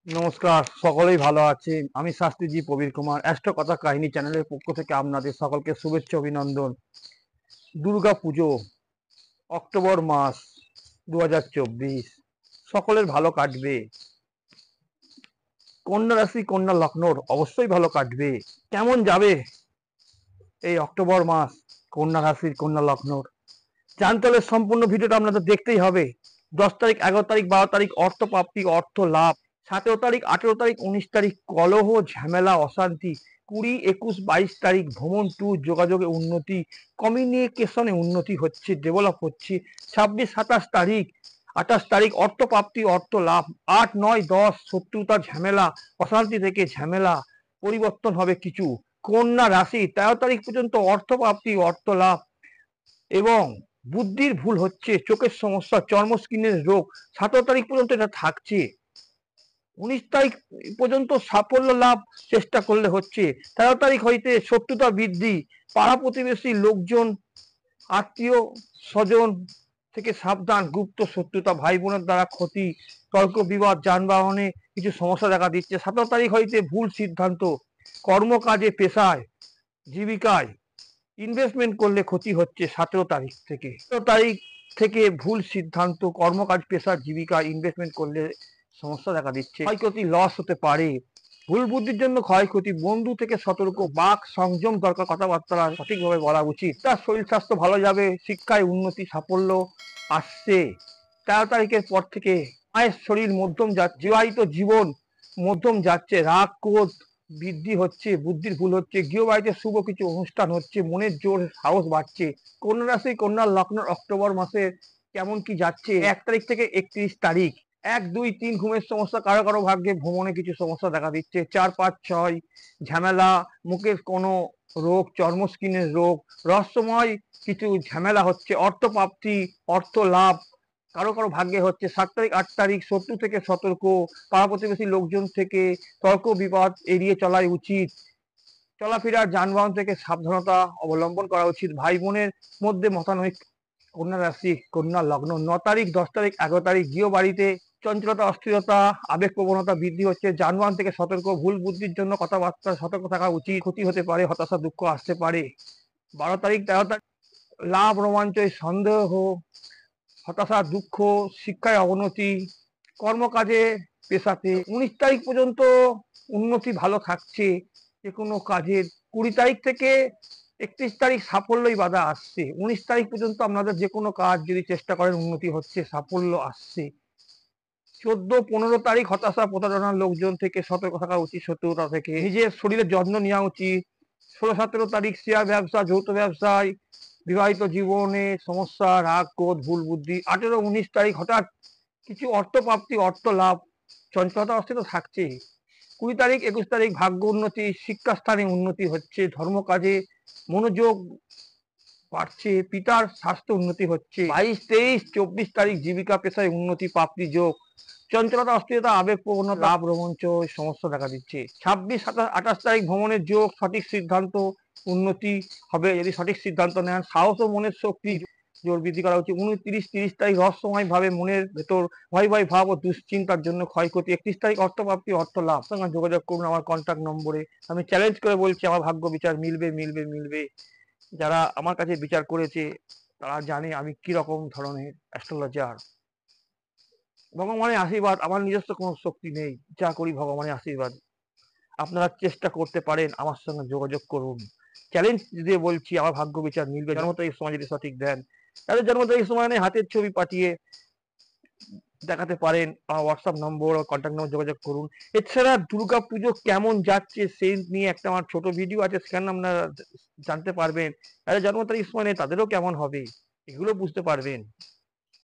নমস্কার, সকলেই ভালো আছে। আমি শাস্ত্রীজি প্রবীর কুমার অ্যাস্ট্রো কথা কাহিনী চ্যানেলের পক্ষ থেকে আপনাদের সকলকে শুভেচ্ছা অভিনন্দন। দুর্গা পুজো অক্টোবর মাস 2024 সকলের ভালো কাটবে। কন্যা রাশি কন্যা লগ্নর অবশ্যই ভালো কাটবে। কেমন যাবে এই অক্টোবর মাস কন্যা রাশির কন্যা লগ্নর? জানতে হলে সম্পূর্ণ ভিডিওটা আপনাদের দেখতেই হবে। 10 তারিখ, 11 তারিখ, 12 তারিখ অর্থ প্রাপ্তি, অর্থ লাভ। 17 তারিখ, 18 তারিখ, 19 তারিখ কলহ, ঝামেলা, অশান্তি। 20, 21, 22 তারিখ ভ্রমণ, ট্যুর, যোগাযোগে উন্নতি, কমিউনিকেশনে উন্নতি হচ্ছে, ডেভেলপ হচ্ছে। 26, 27 তারিখ, 28 তারিখ অর্থ প্রাপ্তি, অর্থ লাভ। 8, 9, 10 শত্রুতা, ঝামেলা, অশান্তি থেকে ঝামেলা পরিবর্তন হবে কিছু। কন্যা রাশি 13 তারিখ পর্যন্ত অর্থ প্রাপ্তি, অর্থ লাভ এবং বুদ্ধির ভুল হচ্ছে, চোখের সমস্যা, চর্ম স্কিনের রোগ। 17 তারিখ পর্যন্ত এটা থাকছে। 19 তারিখ পর্যন্ত সাফল্য লাভ চেষ্টা করলে হচ্ছে। 13 তারিখ হইতে শত্রুতা বৃদ্ধি, পাড়া প্রতিবেশী লোকজন, আত্মীয় স্বজন থেকে সাবধান, গুপ্ত শত্রুতা, ভাই বোনের দ্বারা ক্ষতি, তর্ক বিবাদ, যানবাহনে কিছু সমস্যা দেখা দিচ্ছে। 17 তারিখ হইতে ভুল সিদ্ধান্ত, কর্মকাজে, পেশায়, জীবিকায় ইনভেস্টমেন্ট করলে ক্ষতি হচ্ছে। 17 তারিখ থেকে 17 তারিখ থেকে ভুল সিদ্ধান্ত, কর্মকাজ, পেশা, জীবিকা ইনভেস্টমেন্ট করলে সমস্যা দেখা দিচ্ছে, ক্ষয়ক্ষতি, লস হতে পারে। ভুল বুদ্ধির জন্য ক্ষয়ক্ষতি, বন্ধু থেকে সতর্ক, বাক সংযম দরকার, কথাবার্তা সঠিকভাবে বলা উচিত। তার শরীর স্বাস্থ্য ভালো যাবে, শিক্ষায় উন্নতি, সাফল্য আসছে। 13 তারিখের পর থেকে মায়ের শরীর মধ্যম যাচ্ছে, বিবাহিত জীবন মধ্যম যাচ্ছে, রাগ ক্রোধ বৃদ্ধি হচ্ছে, বুদ্ধির ভুল হচ্ছে, গৃহবাড়িতে শুভ কিছু অনুষ্ঠান হচ্ছে, মনের জোর সাহস বাড়ছে। কন্যা রাশি কন্যা লগ্ন অক্টোবর মাসে কেমন কি যাচ্ছে? 1 তারিখ থেকে 31 তারিখ, 1, 2, 3 ঘুমের সমস্যা, কারো কারো ভাগ্যে ভ্রমণে কিছু সমস্যা দেখা দিচ্ছে। 4, 5, 6 ঝামেলা, মুখের কোনো রোগ, চর্ম স্কিনের রোগ, রহস্যময় কিছু ঝামেলা হচ্ছে, অর্থ প্রাপ্তি, অর্থ লাভ কারো কারো ভাগ্যে হচ্ছে। 7 তারিখ, 8 তারিখ শত্রু থেকে সতর্ক, পাড়া প্রতিবেশী লোকজন থেকে তর্ক বিবাদ এড়িয়ে চলাই উচিত। চলাফেরার যানবাহন থেকে সাবধানতা অবলম্বন করা উচিত। ভাই বোনের মধ্যে মতানৈক্য। কন্যা রাশি কন্যা লগ্ন 9 তারিখ, 10 তারিখ, 11 তারিখ গৃহবাড়িতে চঞ্চলতা, অস্থিরতা, আবেগ প্রবণতা বৃদ্ধি হচ্ছে। যানবাহন থেকে সতর্ক, ভুল বুদ্ধির জন্য কথাবার্তা সতর্ক থাকা উচিত, ক্ষতি হতে পারে, হতাশা দুঃখ আসতে পারে। 12 তারিখ, 13 তারিখ লাভ, রোমাঞ্চ, সন্দেহ, হতাশা দুঃখ, শিক্ষায় অবনতি, কর্মকাজে, পেশাতে। 19 তারিখ পর্যন্ত উন্নতি ভালো থাকছে যে কোনো কাজের। 20 তারিখ থেকে 31 তারিখ সাফল্যই বাধা আসছে। 19 তারিখ পর্যন্ত আপনাদের যে কোনো কাজ যদি চেষ্টা করেন উন্নতি হচ্ছে, সাফল্য আসছে। 14, 15 তারিখ হতাশা, প্রতারণার লোকজন থেকে সতর্ক থাকা উচিত, শত্রুতা থেকে নিজের শরীরের যত্ন নেওয়া উচিত। 16, 17 তারিখ শেয়ার ব্যবসা, যৌথ ব্যবসায়, বিবাহিত জীবনে সমস্যা, রাগ ক্রোধ, ভুল বুদ্ধি। 18, 19 তারিখ হঠাৎ কিছু অর্থ প্রাপ্তি, অর্থ লাভ, চঞ্চলতা অস্থিরতা থাকছে। 20 তারিখ, 21 তারিখ ভাগ্য উন্নতি, শিক্ষাস্থানে উন্নতি হচ্ছে, ধর্মকাজে মনোযোগ বাড়ছে, পিতার স্বাস্থ্য উন্নতি হচ্ছে। 22, 23, 24 তারিখ জীবিকা পেশায় উন্নতি প্রাপ্তি যোগ, চঞ্চলতা, অস্থিরতা, আবেগ প্রবণতা, লাভ, রোমাঞ্চ সমস্যা দেখা দিচ্ছে। 26, 27, 28 তারিখ ভ্রমণের যোগ, সঠিক সিদ্ধান্ত, উন্নতি হবে যদি সঠিক সিদ্ধান্ত নেন। সাহস ও মনের শক্তি জোর বৃদ্ধি করা উচিত। 29, 30 তারিখ রহস্যময় ভাবে মনের ভেতর ভয় ভয় ভাব ও দুশ্চিন্তার জন্য ক্ষয়ক্ষতি। 31 তারিখ অর্থপ্রাপ্তি, অর্থ লাভ। সঙ্গে যোগাযোগ করুন আমার কন্ট্যাক্ট নম্বরে। আমি চ্যালেঞ্জ করে বলছি আমার ভাগ্য বিচার মিলবে মিলবে মিলবে। যারা আমার কাছে বিচার করেছে তারা জানে আমি কি রকম ধরনের অ্যাস্ট্রোলজার। ভগবানের আশীর্বাদ, আমার নিজস্ব কোনো শক্তি নেই, যা করি ভগবানের আশীর্বাদ। আপনারা চেষ্টা করতে পারেন, আমার সঙ্গে যোগাযোগ করুন। চ্যালেঞ্জ দিয়ে বলছি আমার ভাগ্য বিচার মিলবে। জন্ম তারিখ সময় যদি সঠিক দেন, তাদের জন্ম তারিখ সময় নেই, হাতের ছবি পাঠিয়ে দেখাতে পারেন। আমার হোয়াটসঅ্যাপ নম্বর ও কন্ট্যাক্ট নম্বর যোগাযোগ করুন। এছাড়া দুর্গা পুজো কেমন যাচ্ছে সেই নিয়ে একটা আমার ছোট ভিডিও আছে, সেখানে আপনারা জানতে পারবেন। তাদের জন্ম তারিখ সময় নেই তাদেরও কেমন হবে, এগুলো বুঝতে পারবেন।